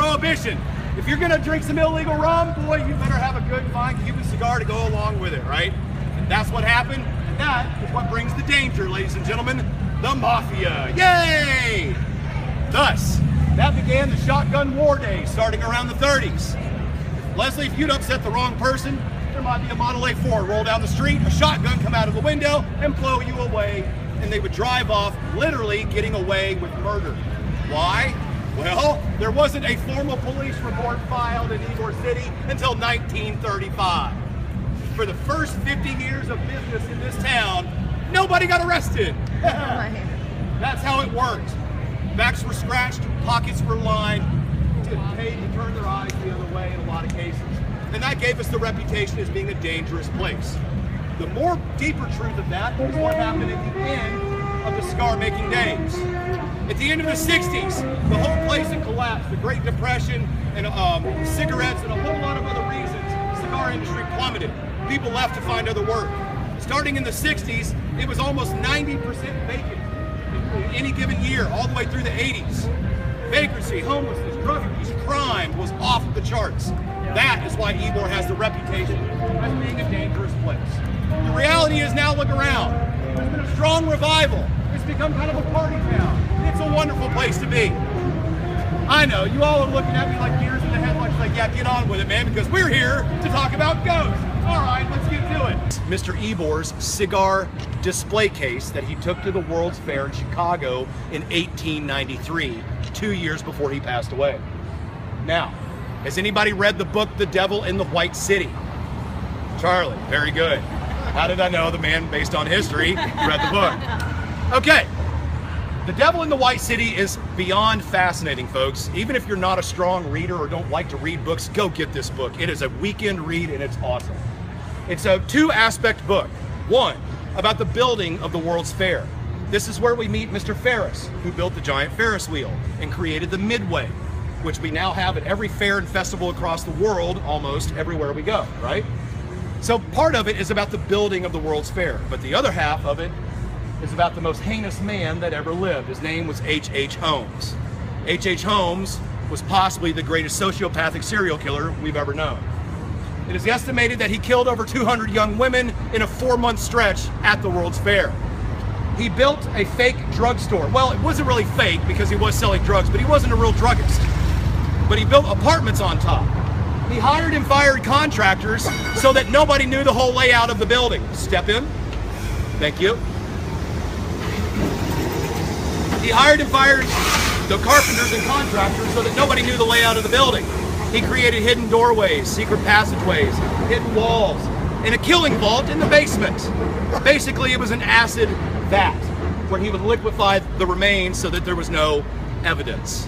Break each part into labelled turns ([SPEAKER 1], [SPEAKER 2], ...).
[SPEAKER 1] Prohibition. If you're gonna drink some illegal rum, boy, you better have a good, fine Cuban cigar to go along with it, right? And that's what happened, and that is what brings the danger, ladies and gentlemen, the mafia. Yay! Thus, that began the shotgun war days, starting around the 30s. Leslie, if you'd upset the wrong person, there might be a Model A Ford roll down the street, a shotgun come out of the window, and blow you away, and they would drive off, literally getting away with murder. Why? Well, there wasn't a formal police report filed in Ybor City until 1935. For the first 50 years of business in this town, nobody got arrested. That's how it worked. Backs were scratched, pockets were lined, paid to turn their eyes the other way in a lot of cases. And that gave us the reputation as being a dangerous place. The more deeper truth of that is what happened at the end of the cigar-making days. At the end of the 60s, the whole place had collapsed. The Great Depression and cigarettes and a whole lot of other reasons, the cigar industry plummeted. People left to find other work. Starting in the 60s, it was almost 90% vacant in any given year, all the way through the 80s. Vagrancy, homelessness, drug abuse, crime was off the charts. That is why Ybor has the reputation as being a dangerous place. The reality is now look around. There's been a strong revival. It's become kind of a party town. It's a wonderful place to be. I know, you all are looking at me like deers in the headlights, like, yeah, get on with it, man, because we're here to talk about ghosts. All right, let's get to it. Mr. Ybor's cigar display case that he took to the World's Fair in Chicago in 1893, 2 years before he passed away. Now, has anybody read the book, The Devil in the White City? Charlie, very good. How did I know the man, based on history, read the book? Okay. The Devil in the White City is beyond fascinating, folks. Even if you're not a strong reader or don't like to read books, go get this book. It is a weekend read and it's awesome. It's a two-aspect book. One, about the building of the World's Fair. This is where we meet Mr. Ferris, who built the giant Ferris wheel and created the Midway, which we now have at every fair and festival across the world, almost everywhere we go, right? So part of it is about the building of the World's Fair, but the other half of it is about the most heinous man that ever lived. His name was H.H. Holmes. H.H. Holmes was possibly the greatest sociopathic serial killer we've ever known. It is estimated that he killed over 200 young women in a 4-month stretch at the World's Fair. He built a fake drugstore. Well, it wasn't really fake because he was selling drugs, but he wasn't a real druggist. But he built apartments on top. He hired and fired contractors so that nobody knew the whole layout of the building. Step in. Thank you. He hired and fired the carpenters and contractors so that nobody knew the layout of the building. He created hidden doorways, secret passageways, hidden walls, and a killing vault in the basement. Basically, it was an acid vat where he would liquefy the remains so that there was no evidence.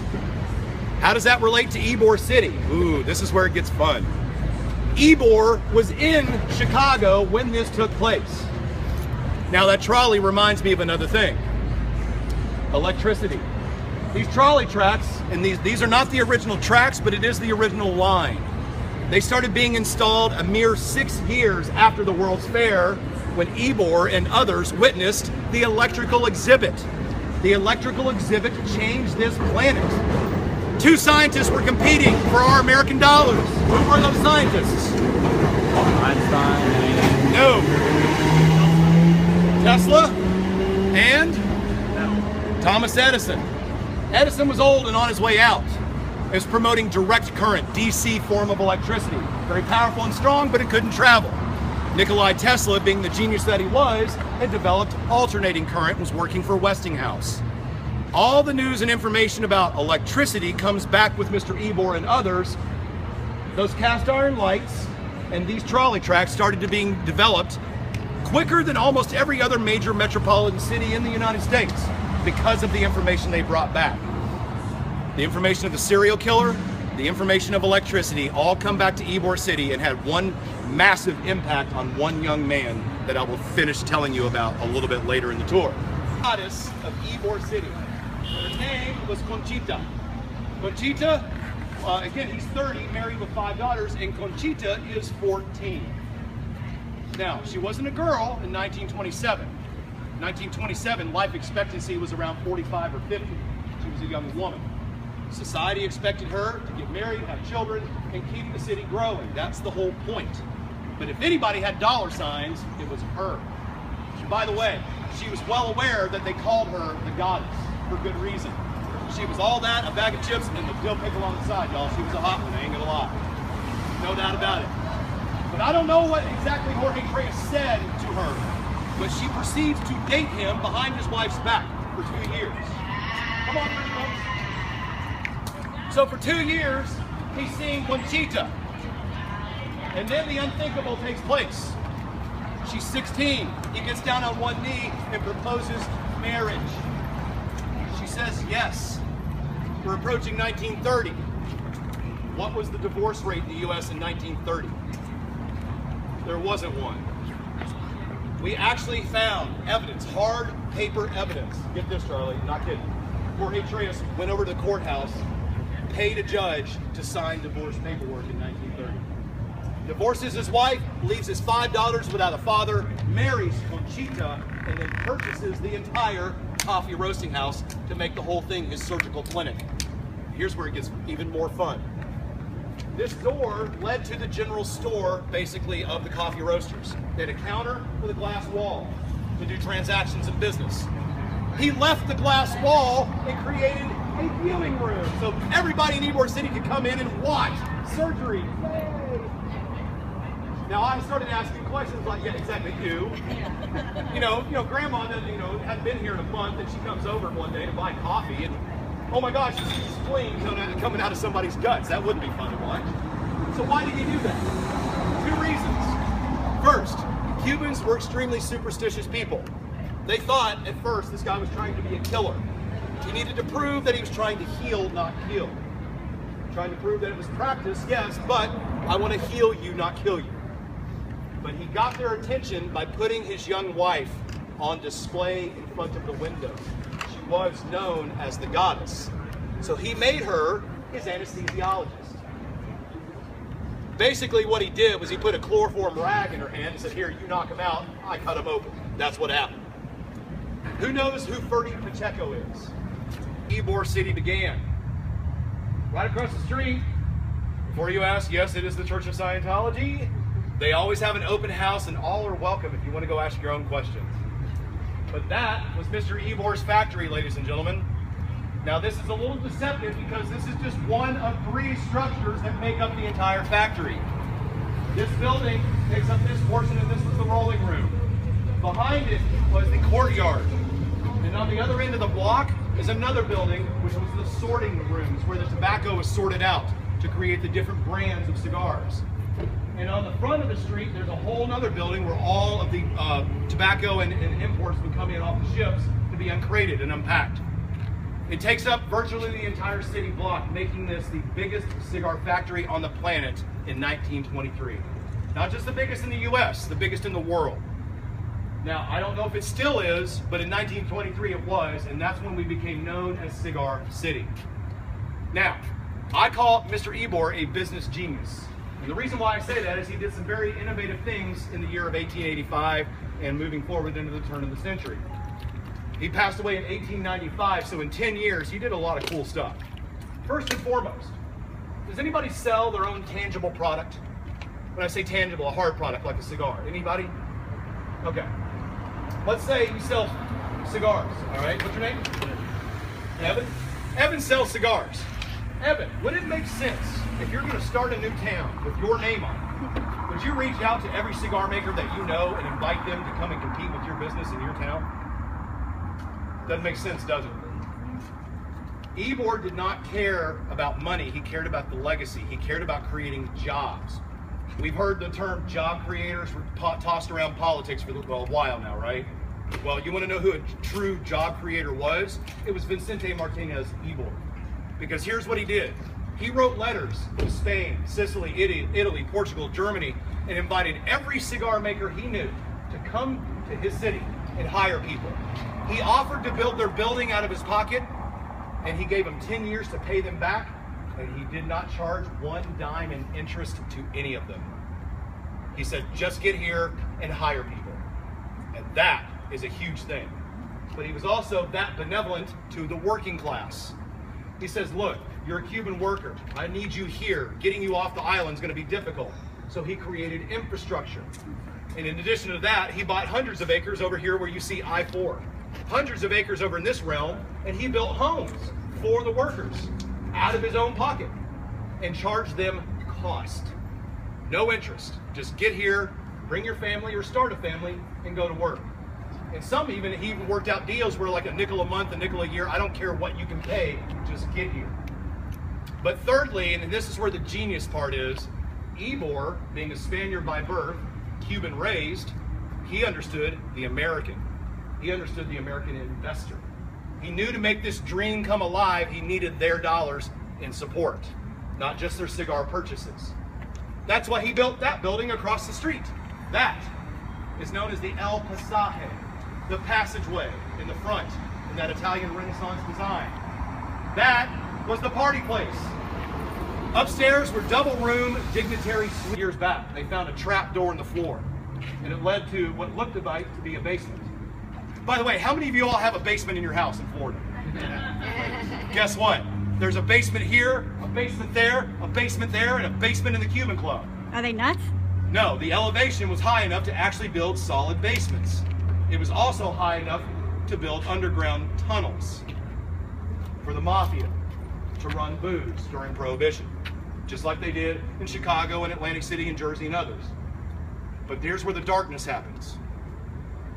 [SPEAKER 1] How does that relate to Ybor City? Ooh, this is where it gets fun. Ybor was in Chicago when this took place. Now that trolley reminds me of another thing. Electricity. These trolley tracks, and these are not the original tracks, but it is the original line. They started being installed a mere 6 years after the World's Fair when Ybor and others witnessed the electrical exhibit. The electrical exhibit changed this planet. 2 scientists were competing for our American dollars. Who were those scientists?
[SPEAKER 2] Einstein.
[SPEAKER 1] No. Tesla and Thomas Edison. Edison was old and on his way out. It was promoting direct current, DC form of electricity. Very powerful and strong, but it couldn't travel. Nikola Tesla, being the genius that he was, had developed alternating current and was working for Westinghouse. All the news and information about electricity comes back with Mr. Ybor and others. Those cast iron lights and these trolley tracks started to being developed quicker than almost every other major metropolitan city in the United States because of the information they brought back. The information of the serial killer, the information of electricity, all come back to Ybor City and had one massive impact on one young man that I will finish telling you about a little bit later in the tour. Goddess of Ybor City. Her name was Conchita. Conchita, again, he's 30, married with 5 daughters, and Conchita is 14. Now, she wasn't a girl in 1927. 1927, life expectancy was around 45 or 50. She was a young woman. Society expected her to get married, have children, and keep the city growing. That's the whole point. But if anybody had dollar signs, it was her. And by the way, she was well aware that they called her the goddess for good reason. She was all that, a bag of chips, and the dill pickle on the side, y'all. She was a hot one, I ain't gonna lie. No doubt about it. But I don't know what exactly Jorge Reyes said to her, but she proceeds to date him behind his wife's back for 2 years. Come on, folks. So for 2 years, he's seeing Conchita. And then the unthinkable takes place. She's 16. He gets down on one knee and proposes marriage. She says yes. We're approaching 1930. What was the divorce rate in the U.S. in 1930? There wasn't one. We actually found evidence, hard paper evidence. Get this, Charlie, not kidding. Jorge Reyes went over to the courthouse, paid a judge to sign divorce paperwork in 1930. Divorces his wife, leaves his $5 without a father, marries Conchita, and then purchases the entire coffee roasting house to make the whole thing his surgical clinic. Here's where it gets even more fun. This door led to the general store, basically, of the coffee roasters. They had a counter with a glass wall to do transactions and business. He left the glass wall and created a viewing room so everybody in Ybor City could come in and watch surgery. Yay! Now I started asking questions like, yeah, exactly, you know, Grandma, hadn't been here in a month, and she comes over one day to buy coffee, and oh my gosh, you see the spleen coming out of somebody's guts. That wouldn't be fun to watch. So why did he do that? 2 reasons. First, Cubans were extremely superstitious people. They thought at first this guy was trying to be a killer. He needed to prove that he was trying to heal, not kill. Trying to prove that it was practice, yes, but I want to heal you, not kill you. But he got their attention by putting his young wife on display in front of the window. She was known as the goddess. So he made her his anesthesiologist. Basically what he did was he put a chloroform rag in her hand and said, here, you knock him out, I cut him open. That's what happened. Who knows who Ferdy Pacheco is? Ybor City began. Right across the street. Before you ask, yes, it is the Church of Scientology. They always have an open house and all are welcome if you want to go ask your own questions. But that was Mr. Ybor's factory, ladies and gentlemen. Now this is a little deceptive because this is just one of 3 structures that make up the entire factory. This building takes up this portion and this was the rolling room. Behind it was the courtyard. And on the other end of the block is another building which was the sorting rooms where the tobacco was sorted out to create the different brands of cigars. And on the front of the street, there's a whole other building where all of the tobacco and imports would come in off the ships to be uncrated and unpacked. It takes up virtually the entire city block, making this the biggest cigar factory on the planet in 1923. Not just the biggest in the US, the biggest in the world. Now, I don't know if it still is, but in 1923 it was, and that's when we became known as Cigar City. Now, I call Mr. Ybor a business genius. And the reason why I say that is he did some very innovative things in the year of 1885 and moving forward into the turn of the century. He passed away in 1895, so in 10 years, he did a lot of cool stuff. First and foremost, does anybody sell their own tangible product? When I say tangible, a hard product like a cigar. Anybody? Okay. Let's say you sell cigars, all right? What's your name? Evan? Evan sells cigars. Evan, would it make sense if you're going to start a new town with your name on it? Would you reach out to every cigar maker that you know and invite them to come and compete with your business in your town? Doesn't make sense, does it? Ybor did not care about money. He cared about the legacy. He cared about creating jobs. We've heard the term job creators tossed around politics for a while now, right? Well, you want to know who a true job creator was? It was Vicente Martinez Ybor. Because here's what he did. He wrote letters to Spain, Sicily, Italy, Portugal, Germany, and invited every cigar maker he knew to come to his city and hire people. He offered to build their building out of his pocket, and he gave them 10 years to pay them back, and he did not charge one dime in interest to any of them. He said, just get here and hire people. And that is a huge thing. But he was also that benevolent to the working class. He says, look, you're a Cuban worker. I need you here. Getting you off the island is going to be difficult. So he created infrastructure. And in addition to that, he bought hundreds of acres over here where you see I-4. Hundreds of acres over in this realm, and he built homes for the workers out of his own pocket and charged them cost. No interest. Just get here, bring your family or start a family, and go to work. And he even worked out deals where like a nickel a month, a nickel a year, I don't care what you can pay, just get here. But thirdly, and this is where the genius part is, Ybor, being a Spaniard by birth, Cuban raised, he understood the American. He understood the American investor. He knew to make this dream come alive, he needed their dollars in support, not just their cigar purchases. That's why he built that building across the street. That is known as the El Pasaje, the passageway in the front in that Italian Renaissance design. That was the party place. Upstairs were double room dignitary suites. Years back, they found a trap door in the floor, and it led to what looked like to be a basement. By the way, how many of you all have a basement in your house in Florida? Guess what? There's a basement here, a basement there, a basement there, and a basement in the Cuban Club.
[SPEAKER 2] Are they nuts?
[SPEAKER 1] No, the elevation was high enough to actually build solid basements. It was also high enough to build underground tunnels for the mafia to run booze during Prohibition, just like they did in Chicago and Atlantic City and Jersey and others. But here's where the darkness happens.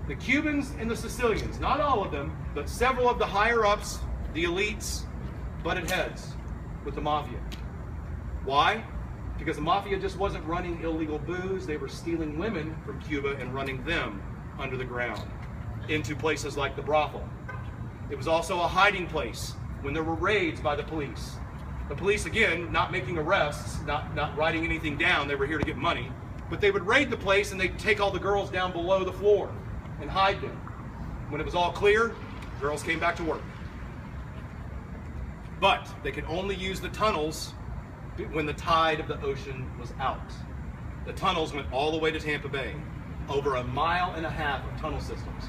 [SPEAKER 1] The Cubans and the Sicilians, not all of them, but several of the higher ups, the elites, butted heads with the mafia. Why? Because the mafia just wasn't running illegal booze, they were stealing women from Cuba and running them under the ground into places like the brothel. It was also a hiding place when there were raids by the police. The police, again, not making arrests, not writing anything down, they were here to get money, but they would raid the place and they'd take all the girls down below the floor and hide them. When it was all clear, girls came back to work. But they could only use the tunnels when the tide of the ocean was out. The tunnels went all the way to Tampa Bay, over 1.5 miles of tunnel systems.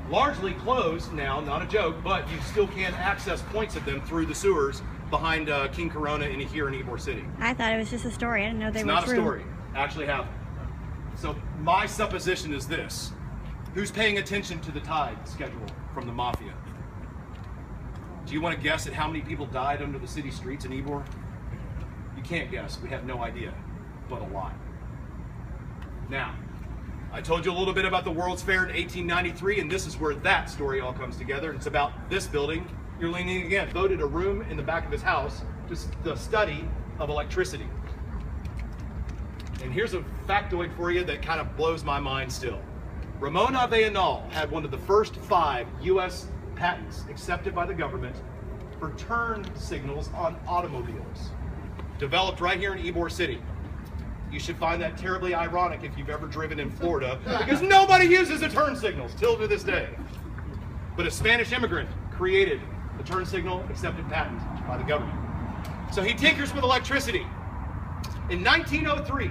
[SPEAKER 1] Largely closed now, not a joke, but you still can access points of them through the sewers behind King Corona and here in Ybor City.
[SPEAKER 2] I thought it was just a story. I didn't know they were true.
[SPEAKER 1] It's not a story. Actually happened. So my supposition is this. Who's paying attention to the tide schedule from the mafia? Do you want to guess at how many people died under the city streets in Ybor? You can't guess. We have no idea, but a lot. Now, I told you a little bit about the World's Fair in 1893, and this is where that story all comes together. It's about this building. You're leaning again, voted a room in the back of his house to the study of electricity. And here's a factoid for you that kind of blows my mind still. Ramon Avellanal had one of the first 5 U.S. patents accepted by the government for turn signals on automobiles, developed right here in Ybor City. You should find that terribly ironic if you've ever driven in Florida, because nobody uses the turn signals till to this day. But a Spanish immigrant created the turn signal accepted patent by the government. So he tinkers with electricity. In 1903,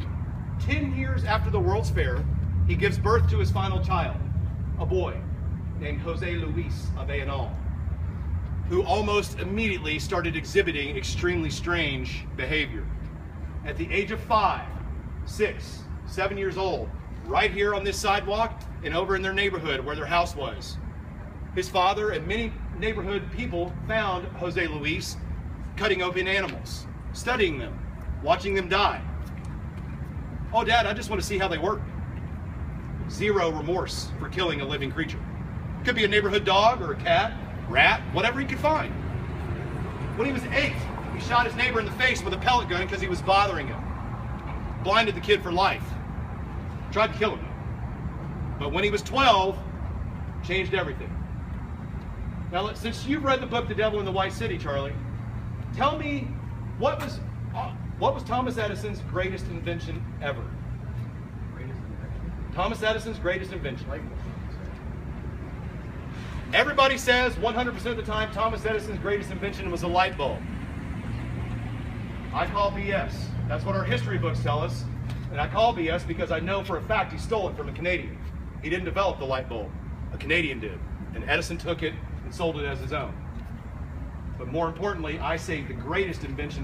[SPEAKER 1] 10 years after the World's Fair, he gives birth to his final child, a boy named Jose Luis Avellanal, who almost immediately started exhibiting extremely strange behavior. At the age of 5, 6, 7 years old, right here on this sidewalk and over in their neighborhood where their house was, his father and many neighborhood people found Jose Luis cutting open animals, studying them, watching them die. Oh, Dad, I just want to see how they work. Zero remorse for killing a living creature. Could be a neighborhood dog or a cat, rat, whatever he could find. When he was 8, he shot his neighbor in the face with a pellet gun because he was bothering him. Blinded the kid for life. Tried to kill him. But when he was 12, changed everything. Now, since you've read the book The Devil in the White City, Charlie, tell me what was Thomas Edison's greatest invention ever? Thomas Edison's greatest invention. Everybody says 100% of the time Thomas Edison's greatest invention was a light bulb. I call BS. That's what our history books tell us. And I call BS because I know for a fact he stole it from a Canadian. He didn't develop the light bulb. A Canadian did. And Edison took it and sold it as his own. But more importantly, I say the greatest invention